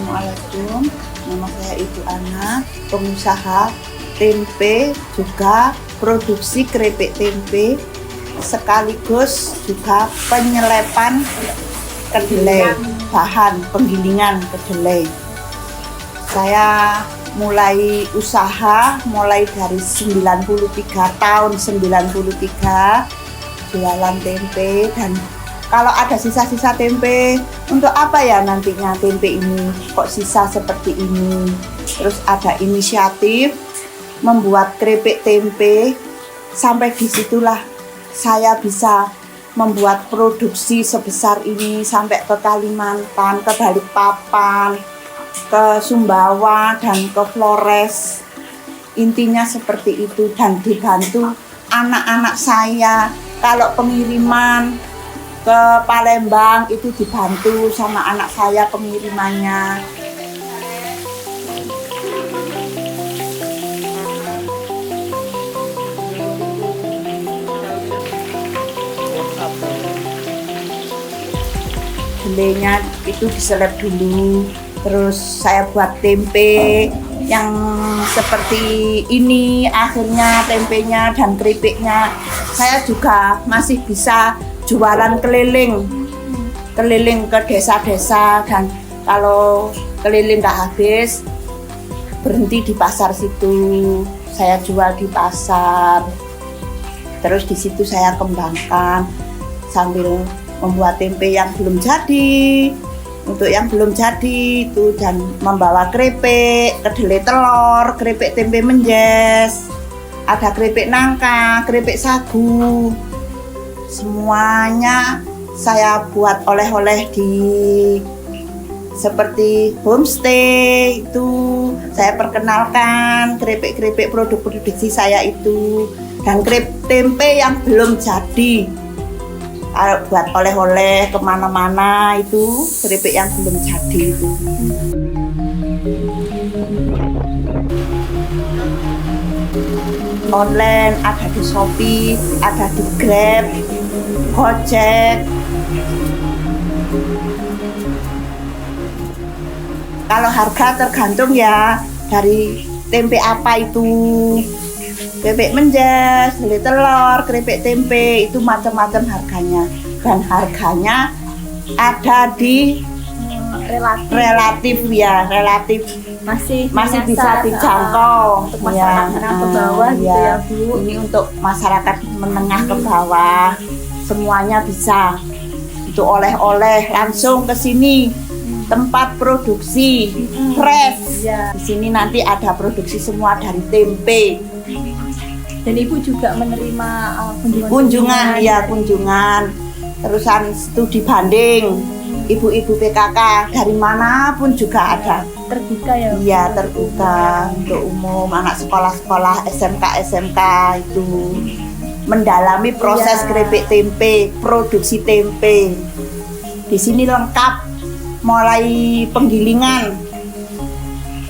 Assalamualaikum, nama saya Ibu Ana, pengusaha tempe juga produksi keripik tempe sekaligus juga penyelepan kedelai, bahan penggilingan kedelai. Saya mulai usaha mulai dari tahun 93 jualan tempe, dan kalau ada sisa-sisa tempe, untuk apa ya nantinya tempe ini kok sisa seperti ini. Terus ada inisiatif membuat keripik tempe, sampai disitulah saya bisa membuat produksi sebesar ini sampai ke Kalimantan, ke Balikpapan, ke Sumbawa, dan ke Flores. Intinya seperti itu, dan dibantu anak-anak saya. Kalau pengiriman ke Palembang itu dibantu sama anak saya pengirimannya. Kedelainya itu diseleb dulu, terus saya buat tempe yang seperti ini. Akhirnya tempenya dan keripiknya saya juga masih bisa jualan keliling ke desa-desa, dan kalau keliling nggak habis berhenti di pasar situ, saya jual di pasar. Terus di situ saya kembangkan sambil membuat tempe yang belum jadi. Untuk yang belum jadi itu, dan membawa keripik, kedelai telur, keripik tempe menjes, ada keripik nangka, keripik sagu. Semuanya saya buat oleh-oleh di seperti homestay itu. Saya perkenalkan keripik-keripik produk produksi saya itu, dan keripik tempe yang belum jadi buat oleh-oleh kemana-mana itu, keripik yang belum jadi itu. Online ada di Shopee, ada di Grab, Gojek. Kalau harga tergantung ya dari tempe apa itu. Keripik menjes, kedelai telur, keripik tempe itu macam-macam harganya, dan harganya ada di relatif masih bisa dijangkau untuk masyarakat menengah ke bawah gitu ya Bu. Ini untuk masyarakat menengah ke bawah, semuanya bisa. Itu oleh-oleh langsung ke sini, tempat produksi fresh. Di sini nanti ada produksi semua dari tempe. Dan Ibu juga menerima kunjungan. Terusan studi banding, ibu-ibu PKK dari manapun juga ada. Terbuka ya? Iya, terbuka untuk umum, anak sekolah-sekolah SMK itu mendalami proses keripik tempe, produksi tempe. Di sini lengkap, mulai penggilingan,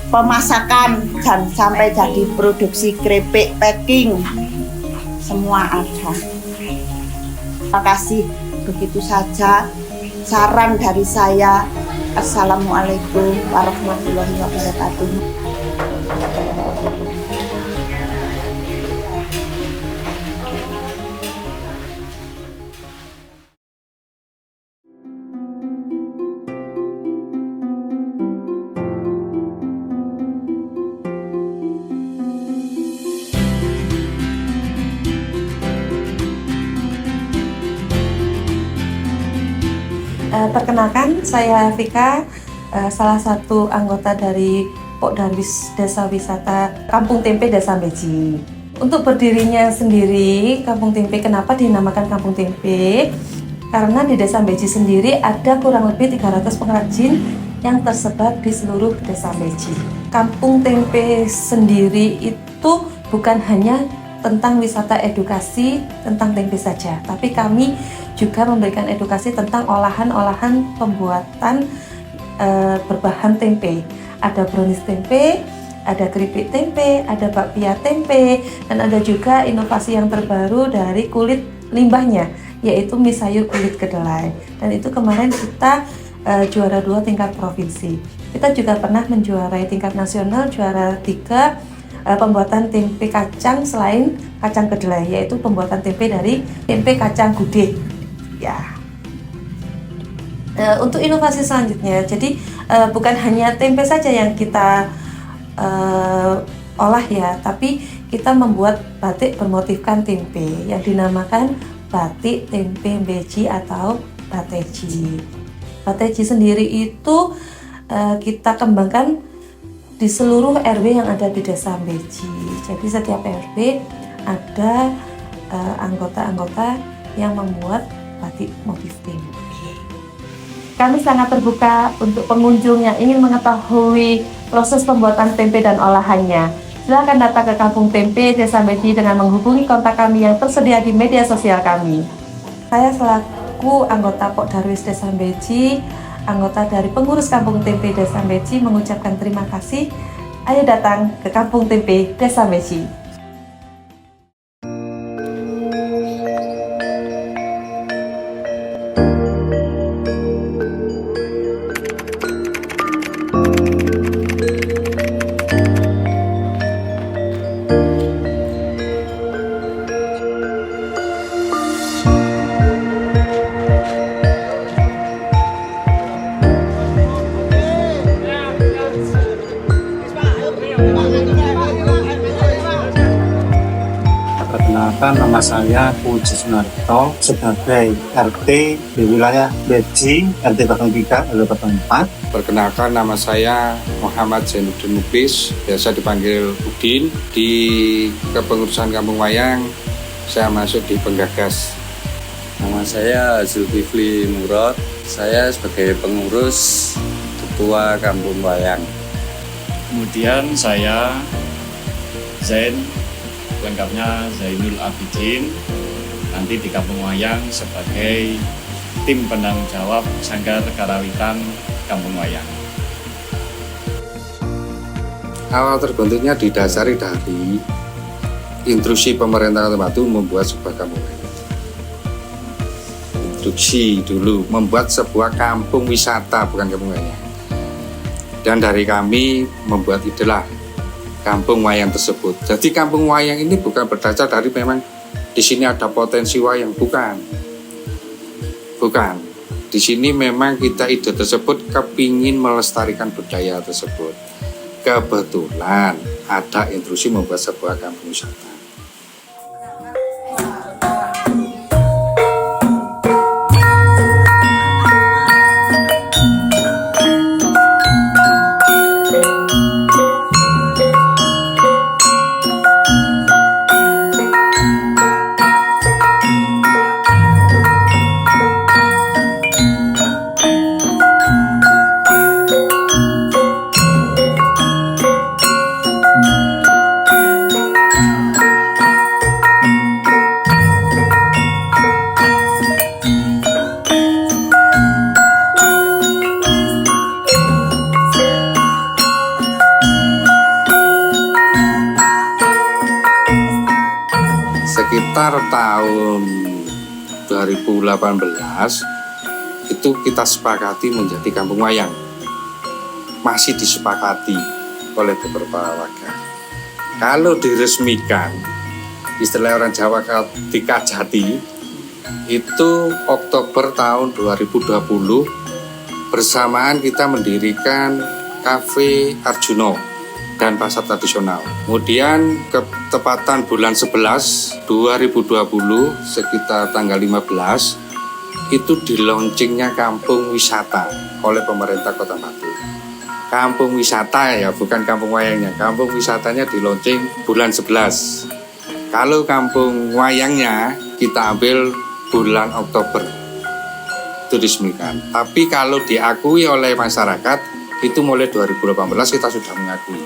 pemasakan, dan sampai jadi produksi keripik, packing, semua ada. Terima kasih, begitu saja saran dari saya. Assalamualaikum warahmatullahi wabarakatuh. Perkenalkan, saya Vika, salah satu anggota dari Pokdarwis Desa Wisata Kampung Tempe Desa Beji. Untuk berdirinya sendiri Kampung Tempe, kenapa dinamakan Kampung Tempe? Karena di Desa Beji sendiri ada kurang lebih 300 pengrajin yang tersebar di seluruh Desa Beji. Kampung Tempe sendiri itu bukan hanya tentang wisata edukasi tentang tempe saja, tapi kami juga memberikan edukasi tentang olahan-olahan pembuatan berbahan tempe. Ada brownies tempe, ada keripik tempe, ada bakpia tempe, dan ada juga inovasi yang terbaru dari kulit limbahnya, yaitu mie sayur kulit kedelai. Dan itu kemarin kita juara 2 tingkat provinsi. Kita juga pernah menjuarai tingkat nasional, juara 3 pembuatan tempe kacang selain kacang kedelai, yaitu pembuatan tempe dari tempe kacang gude. Ya. Untuk inovasi selanjutnya, jadi bukan hanya tempe saja yang kita olah ya, tapi kita membuat batik bermotifkan tempe yang dinamakan batik tempe beji atau bateji. Bateji sendiri itu kita kembangkan di seluruh RW yang ada di Desa Beji. Jadi setiap RW ada anggota-anggota yang membuat batik motif tempe. Kami sangat terbuka untuk pengunjung yang ingin mengetahui proses pembuatan tempe dan olahannya. Silakan datang ke Kampung Tempe Desa Beji dengan menghubungi kontak kami yang tersedia di media sosial kami. Saya selaku anggota Pok Darwis Desa Beji, anggota dari pengurus Kampung Tempe Desa Beji mengucapkan terima kasih. Ayo datang ke Kampung Tempe Desa Beji. Perkenalkan, nama saya Puji Sunarto sebagai RT di wilayah Beji, RT 03 RW 04. Perkenalkan, nama saya Muhammad Zainuddin Muklis, biasa dipanggil Udin. Di kepengurusan Kampung Wayang, saya masuk di penggagas. Nama saya Zulkifli Murad, saya sebagai pengurus Ketua Kampung Wayang. Kemudian saya Zain, lengkapnya Zainul Abidin, nanti di Kampung Wayang sebagai tim penanggung jawab Sanggar Karawitan Kampung Wayang. Awal terbentuknya didasari dari instruksi pemerintah Kota Batu membuat sebuah kampung wayang. Instruksi dulu membuat sebuah kampung wisata, bukan kampung wayang. Dan dari kami membuat itulah kampung wayang tersebut. Jadi kampung wayang ini bukan berdasar dari memang di sini ada potensi wayang, bukan. Di sini memang kita ide tersebut kepingin melestarikan budaya tersebut. Kebetulan ada instruksi membuat sebuah kampung wisata. Sekitar tahun 2018 itu kita sepakati menjadi kampung wayang. Masih disepakati oleh beberapa warga. Kalau diresmikan, istilah orang Jawa dikajati, itu Oktober tahun 2020 bersamaan kita mendirikan Cafe Arjuno dan pasar tradisional. Kemudian ketepatan bulan 11 2020 sekitar tanggal 15 itu di launchingnya kampung wisata oleh pemerintah Kota Batu. Kampung wisata ya, bukan kampung wayangnya. Kampung wisatanya di launching bulan 11. Kalau kampung wayangnya kita ambil bulan Oktober itu diresmikan. Tapi kalau diakui oleh masyarakat itu mulai 2018 kita sudah mengakui.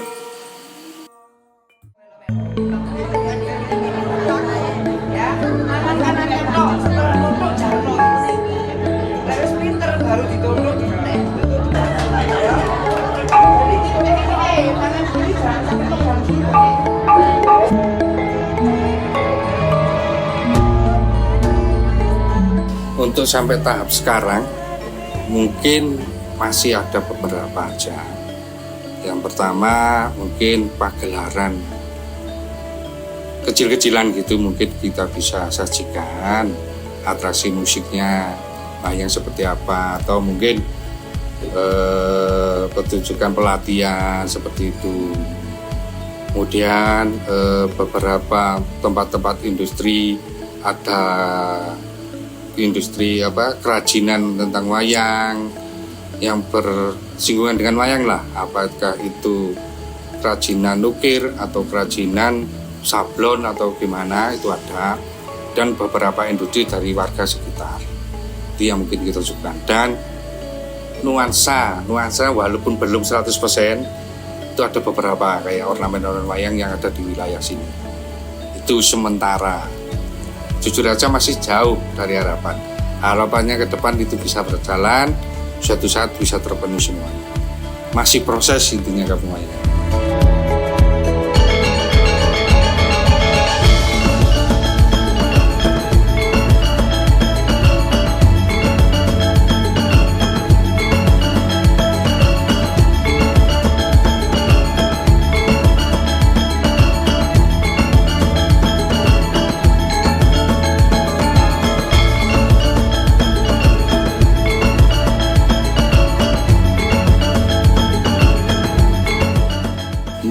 Untuk sampai tahap sekarang mungkin masih ada beberapa aja. Yang pertama mungkin pagelaran kecil-kecilan gitu, mungkin kita bisa sajikan atraksi musiknya wayang seperti apa, atau mungkin pertunjukan pelatihan seperti itu. Kemudian beberapa tempat-tempat industri, ada industri kerajinan tentang wayang yang bersinggungan dengan wayang lah, apakah itu kerajinan ukir atau kerajinan sablon atau gimana, itu ada. Dan beberapa industri dari warga sekitar itu yang mungkin kita tunjukkan. Dan nuansa walaupun belum 100%, itu ada beberapa kayak ornamen-ornamen wayang yang ada di wilayah sini. Itu sementara, jujur aja masih jauh dari harapan. Harapannya ke depan itu bisa berjalan, suatu saat bisa terpenuhi semuanya. Masih proses intinya Kampung Wayang.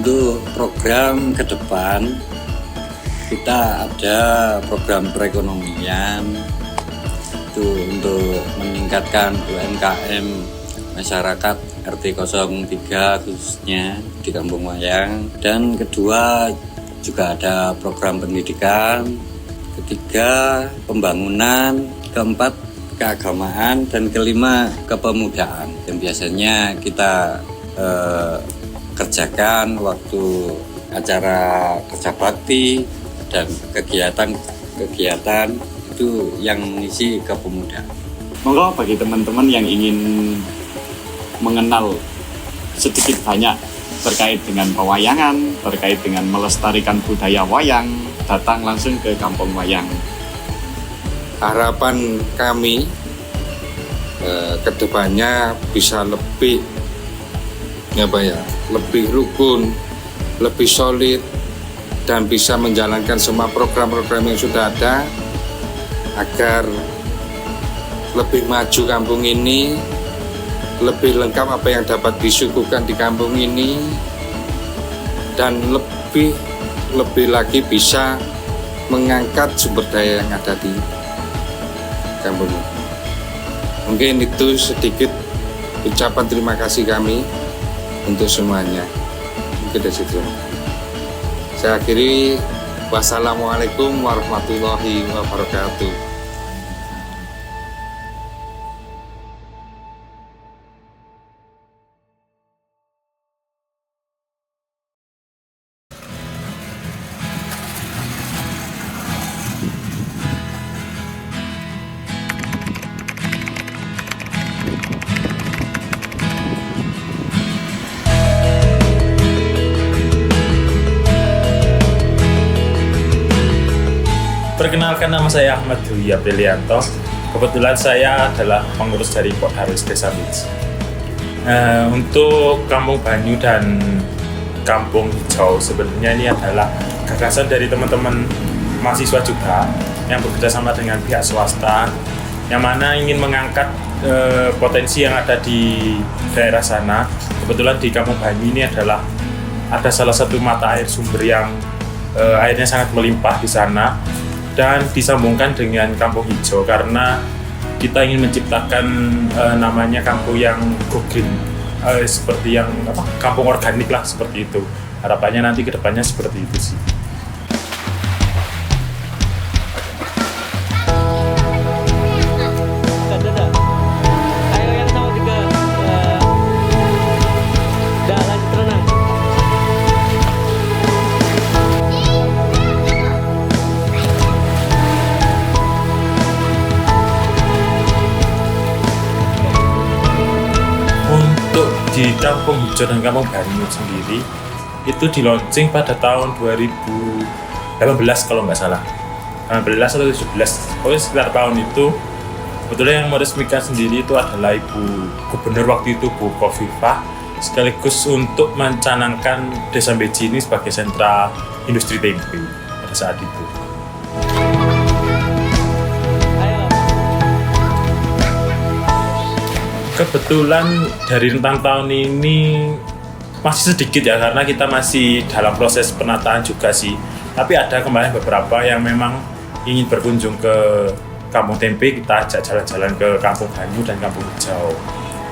Untuk program ke depan, kita ada program perekonomian itu untuk meningkatkan UMKM masyarakat RT 03 khususnya di Kampung Wayang. Dan kedua juga ada program pendidikan, ketiga pembangunan, keempat keagamaan, dan kelima kepemudaan yang biasanya kita kerjakan waktu acara kerja bakti dan kegiatan-kegiatan itu yang mengisi kepemudaan. Monggo bagi teman-teman yang ingin mengenal sedikit banyak terkait dengan pewayangan, terkait dengan melestarikan budaya wayang, datang langsung ke Kampung Wayang. Harapan kami kedepannya bisa lebih lebih rukun, lebih solid, dan bisa menjalankan semua program-program yang sudah ada agar lebih maju kampung ini, lebih lengkap apa yang dapat disuguhkan di kampung ini, dan lebih lagi bisa mengangkat sumber daya yang ada di kampung ini. Mungkin itu sedikit ucapan terima kasih kami untuk semuanya. Mungkin dari situ. Saya akhiri. Wassalamualaikum warahmatullahi wabarakatuh. Perkenalkan, nama saya Ahmad Dwi Aprilianto. Kebetulan saya adalah pengurus dari Pok Darwis Desa Beji. Untuk Kampung Banyu dan Kampung Hijau sebenarnya ini adalah gagasan dari teman-teman mahasiswa juga yang bekerja sama dengan pihak swasta, yang mana ingin mengangkat potensi yang ada di daerah sana. Kebetulan di Kampung Banyu ini ada salah satu mata air sumber yang airnya sangat melimpah di sana, dan disambungkan dengan Kampung Hijau karena kita ingin menciptakan namanya kampung yang go green, seperti yang kampung organik lah, seperti itu. Harapannya nanti kedepannya seperti itu sih. Di Kampung Hijau dan Kampung Banyu sendiri itu di launching pada tahun 2018 kalau nggak salah, 18 atau 17, pokoknya sekitar tahun itu. Sebetulnya yang meresmikan sendiri itu adalah Ibu Gubernur waktu itu, Bu Khofifah, sekaligus untuk mencanangkan Desa Beji ini sebagai sentra industri tempe pada saat itu. Kebetulan dari rentang tahun ini masih sedikit ya, karena kita masih dalam proses penataan juga sih. Tapi ada kemarin beberapa yang memang ingin berkunjung ke Kampung Tempe, kita ajak jalan-jalan ke Kampung Banyu dan Kampung Hijau.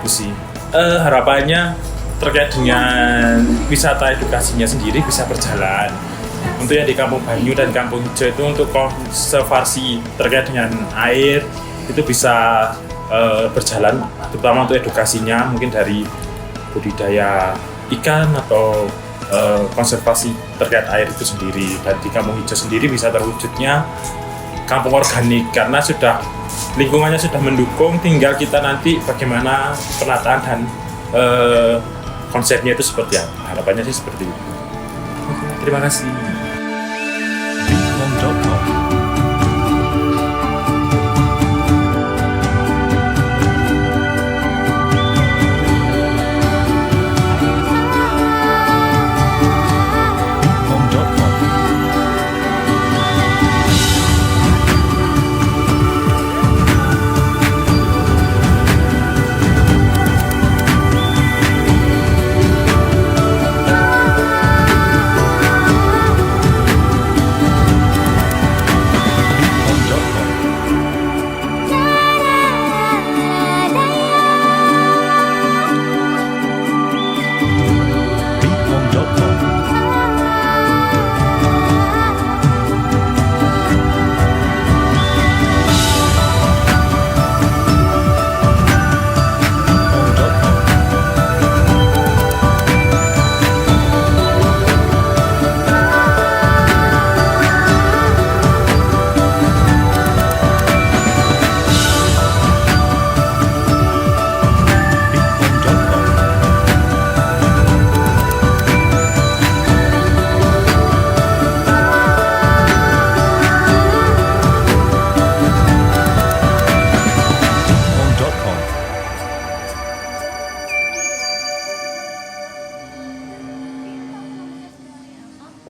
Itu sih. Harapannya terkait dengan wisata edukasinya sendiri bisa berjalan. Untuk yang di Kampung Banyu dan Kampung Hijau itu untuk konservasi terkait dengan air itu bisa berjalan, terutama untuk edukasinya mungkin dari budidaya ikan atau konservasi terkait air itu sendiri. Dan di Kampung Hijau sendiri bisa terwujudnya kampung organik karena sudah lingkungannya sudah mendukung, tinggal kita nanti bagaimana penataan dan konsepnya itu seperti apa. Harapannya sih seperti itu. Terima kasih.